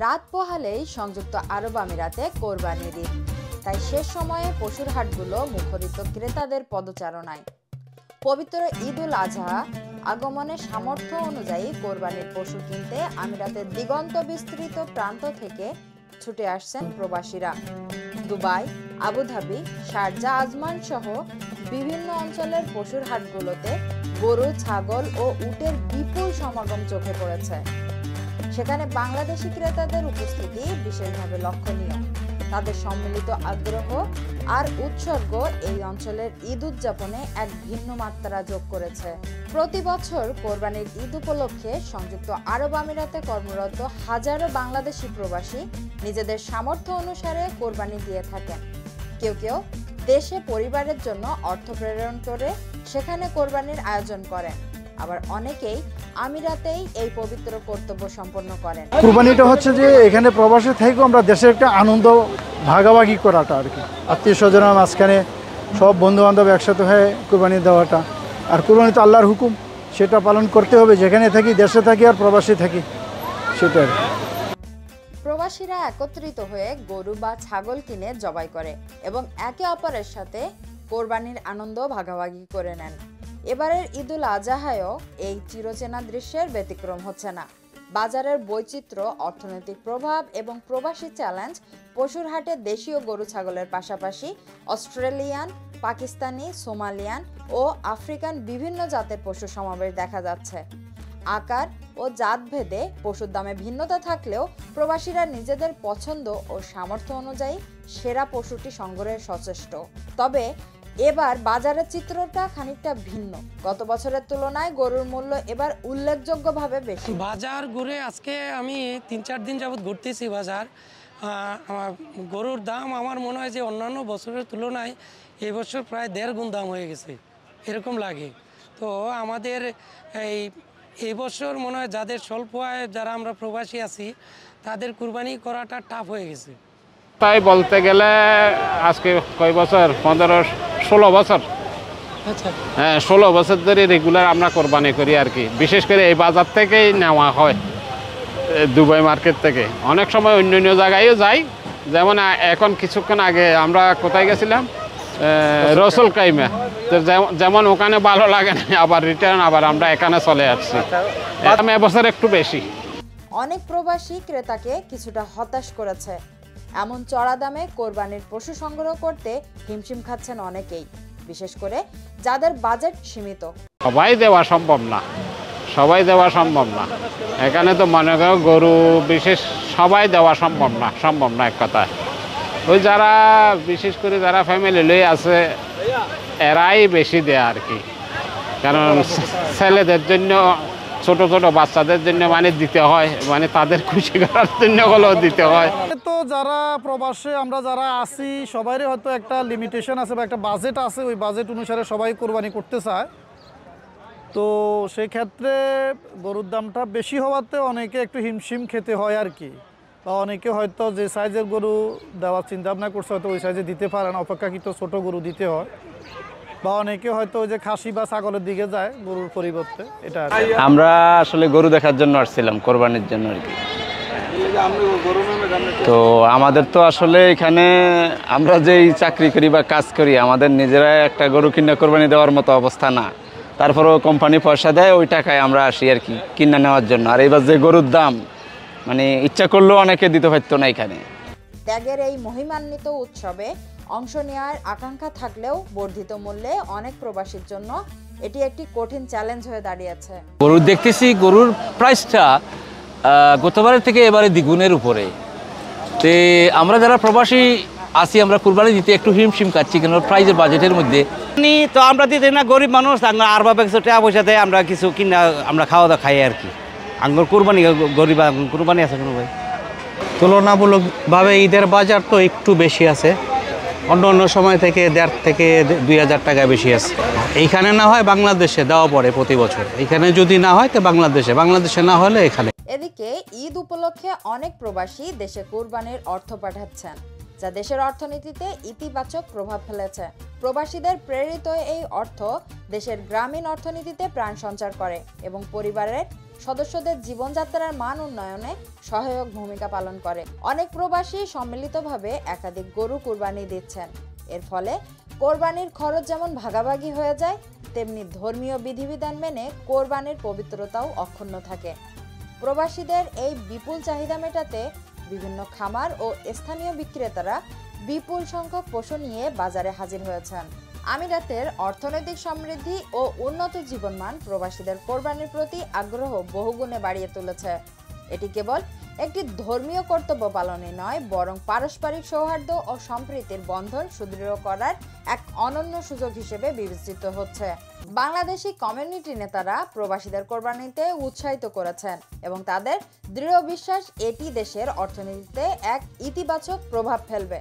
রাত পোহালেই সংযুক্ত আরব আমিরাতে কোরবানির ঈদ, তাই শেষ সময়ে পশুর হাটগুলো মুখরিত ক্রেতাদের পদচারণায়। পবিত্র ঈদ উল আজহা আগমনের সামর্থ্য অনুযায়ী কোরবানির পশু কিনতে আমিরাতের দিগন্ত বিস্তৃত প্রান্ত থেকে ছুটে আসছেন প্রবাসীরা। দুবাই, আবুধাবি, শারজা, আজমান সহ বিভিন্ন অঞ্চলের পশুর হাটগুলোতে গরু, ছাগল ও উটের বিপুল সমাগম চোখে পড়েছে। সেখানে বাংলাদেশি ক্রেতাদের উপস্থিতি বিশেষভাবে লক্ষণীয়। তাদের সম্মিলিত আগ্রহ আর উৎসর্গ এই অঞ্চলের ঈদ উদযাপনে এক ভিন্ন মাত্রা যোগ করেছে। প্রতি বছর কোরবানির ঈদ উপলক্ষে সংযুক্ত আরব আমিরাতে কর্মরত হাজারো বাংলাদেশি প্রবাসী নিজেদের সামর্থ্য অনুসারে কোরবানি দিয়ে থাকেন। কেউ কেউ দেশে পরিবারের জন্য অর্থ প্রেরণ করে সেখানে কোরবানির আয়োজন করেন, আবার অনেকেই আমিরাতেই এই পবিত্র কর্তব্য সম্পন্ন করেন। কুরবানিটা হচ্ছে যে এখানে প্রবাসে থেকেও আমরা দেশের একটা আনন্দ ভাগাভাগি করাটা আর কি, আত্মীয় স্বজনের মাঝখানে সব বন্ধু বান্ধব একসাথে হয়ে কুরবানি দেওয়াটা। আর কুরবানি তো আল্লাহর হুকুম, সেটা পালন করতে হবে, যেখানে থাকি, দেশে থাকি আর প্রবাসী থাকি, সেটা আর কি। প্রবাসীরা একত্রিত হয়ে গরু বা ছাগল কিনে জবাই করে এবং একে অপরের সাথে কোরবানির আনন্দ ভাগাভাগি করে নেন। এবারের ঈদ উল আজহায়ও এই চিরচেনা দৃশ্যের ব্যতিক্রম হচ্ছে না। বাজারের বৈচিত্র্য, অর্থনৈতিক প্রভাব এবং প্রবাসী চ্যালেঞ্জ পশুর হাটে দেশীয় গরু ছাগলের পাশাপাশি অস্ট্রেলিয়ান, পাকিস্তানি, সোমালিয়ান ও আফ্রিকান বিভিন্ন জাতের পশু সমাবেশ দেখা যাচ্ছে। আকার ও জাত ভেদে পশুর দামে ভিন্নতা থাকলেও প্রবাসীরা নিজেদের পছন্দ ও সামর্থ্য অনুযায়ী সেরা পশুটি সংগ্রহে সচেষ্ট। তবে এবার বাজারের চিত্রটা খানিকটা ভিন্ন। গত বছরের তুলনায় গরুর মূল্য এবার উল্লেখযোগ্যভাবে বেশি। বাজার ঘুরে আজকে আমি 3-4 দিন যাবত ঘুরতেছি বাজার। গরুর দাম আমার মনে হয় যে অন্যান্য বছরের তুলনায় এই বছর প্রায় 1.5 গুণ দাম হয়ে গেছে, এরকম লাগে। তো আমাদের এই বছর মনে হয় যাদের স্বল্প আয়, যারা আমরা প্রবাসী আছি, তাদের কুরবানি করাটা টাফ হয়ে গেছে। তাই বলতে গেলে আজকে কয় বছর, 15-16 বছর। আচ্ছা, হ্যাঁ, 16 বছর ধরে রেগুলার আমরা কোরবানি করি আর কি। বিশেষ করে এই বাজার থেকেই নেওয়া হয়, দুবাই মার্কেট থেকে। অনেক সময় অন্য অন্য জায়গায়ও যাই, যেমন এখন কিছুক্ষণ আগে আমরা কোথায় গেছিলাম, রসুল কাইমা। তো যেমন ওখানে ভালো লাগে না, আবার রিটার্ন আবার আমরা এখানে চলে আসছি। এবছর একটু বেশি। অনেক প্রবাসী ক্রেতাকে কিছুটা হতাশ করেছে। এমন চড়া দামে কোরবানির পশু সংগ্রহ করতে হিমশিম খাচ্ছেন অনেকেই, বিশেষ করে যাদের বাজেট সীমিত। সবাই দেওয়া সম্ভব না, সবাই দেওয়া সম্ভব না। এখানে তো মনে করো গরু বিশেষ সবাই দেওয়া সম্ভব না এক কথায়। ওই যারা বিশেষ করে যারা ফ্যামিলি লই আছে এরাই বেশি দেয় আর কি। কারণ ছেলেদের জন্য, ছোট ছোট বাচ্চাদের জন্য মানে দিতে হয়, মানে তাদের খুশি করার জন্য হলেও দিতে হয়। তো যারা প্রবাসে আমরা যারা আছি সবারই হয়তো একটা লিমিটেশন আছে বা একটা বাজেট আছে, ওই বাজেট অনুসারে সবাই কোরবানি করতে চায়। তো সেই ক্ষেত্রে গরুর দামটা বেশি হওয়াতে অনেকে একটু হিমশিম খেতে হয় আর কি। বা অনেকে হয়তো যে সাইজের গরু দেওয়ার চিন্তা ভাবনা করছে হয়তো ওই সাইজে দিতে পারে না, অপেক্ষাকৃত ছোট গরু দিতে হয়। বা অনেকে হয়তো ওই যে খাসি বা ছাগলের দিকে যায় গরুর পরিবর্তে। এটা আমরা আসলে গরু দেখার জন্য আসছিলাম, কোরবানির জন্য আর কি। তো আমাদের তো আসলে এখানে আমরা যেই চাকরি করি বা কাজ করি, আমাদের নিজেরা একটা গরু কিনে কোরবানি দেওয়ার মতো অবস্থা না। তারপরেও কোম্পানি পয়সা দেয়, ওই টাকায় আমরা আসি আর কি কিনে নেওয়ার জন্য। আর এবার যে গরুর দাম, মানে ইচ্ছা করলেও অনেকে দিতে পারতো না এখানে। ত্যাগের এই মহিমান্বিত উৎসবে অংশ নেওয়ার আকাঙ্ক্ষা থাকলেও বর্ধিত মূল্যে অনেক প্রবাসীর জন্য এটি একটি কঠিন চ্যালেঞ্জ হয়ে দাঁড়িয়েছে। গরু দেখতেছি, গরুর প্রাইসটা গতবারের থেকে এবারে দ্বিগুণের উপরে। তে আমরা যারা প্রবাসী আছি, আমরা কুরবানি দিতে একটু হিমশিম খাচ্ছি, কেন প্রাইজের বাজেটের মধ্যে। তো আমরা দিতে না, গরিব মানুষ, আর ভাবে কিছু টাকা পয়সা দেয়, আমরা কিছু কিনা আমরা খাওয়া দাওয়া খাই আর কি। আঙ্গুর কুরবানি, গরিব কুরবানি আছে কোনো ভাই। তুলনামূলকভাবে ঈদের বাজার তো একটু বেশি আছে, অন্য অন্য সময় থেকে 1,500 থেকে 2,000 টাকা বেশি আছে। এইখানে না হয় বাংলাদেশে দেওয়া পড়ে প্রতি বছর, এখানে যদি না হয় তো বাংলাদেশে না হলে এখানে। এদিকে ঈদ উপলক্ষে অনেক প্রবাসী দেশে কোরবানির অর্থ পাঠাচ্ছেন, যা দেশের অর্থনীতিতে ইতিবাচক প্রভাব ফেলেছে। প্রবাসীদের প্রেরিত এই অর্থ দেশের গ্রামীণ অর্থনীতিতে প্রাণ সঞ্চার করে এবং পরিবারের সদস্যদের জীবনযাত্রার মান উন্নয়নে সহায়ক ভূমিকা পালন করে। অনেক প্রবাসী সম্মিলিতভাবে একাধিক গরু কুরবানি দিচ্ছেন। এর ফলে কোরবানির খরচ যেমন ভাগাভাগি হয়ে যায়, তেমনি ধর্মীয় বিধিবিধান মেনে কোরবানির পবিত্রতাও অক্ষুণ্ণ থাকে। প্রবাসীদের এই বিপুল চাহিদা মেটাতে বিভিন্ন খামার ও স্থানীয় বিক্রেতারা বিপুল সংখ্যক পশু নিয়ে বাজারে হাজির হয়েছেন। আমিরাতের অর্থনৈতিক সমৃদ্ধি ও উন্নত জীবনমান প্রবাসীদের কোরবানির প্রতি আগ্রহ বহুগুণে বাড়িয়ে তুলেছে। এটি কেবল একটি ধর্মীয় কর্তব্য পালনই নয়, বরং পারস্পরিক সৌহার্দ্য ও সম্প্রীতির বন্ধন সুদৃঢ় করার এক অনন্য সুযোগ হিসেবে বিবেচিত হচ্ছে। বাংলাদেশি কমিউনিটি নেতারা প্রবাসীদের কোরবানিতে উৎসাহিত করেছেন এবং তাদের দৃঢ় বিশ্বাস এটি দেশের অর্থনীতিতে এক ইতিবাচক প্রভাব ফেলবে।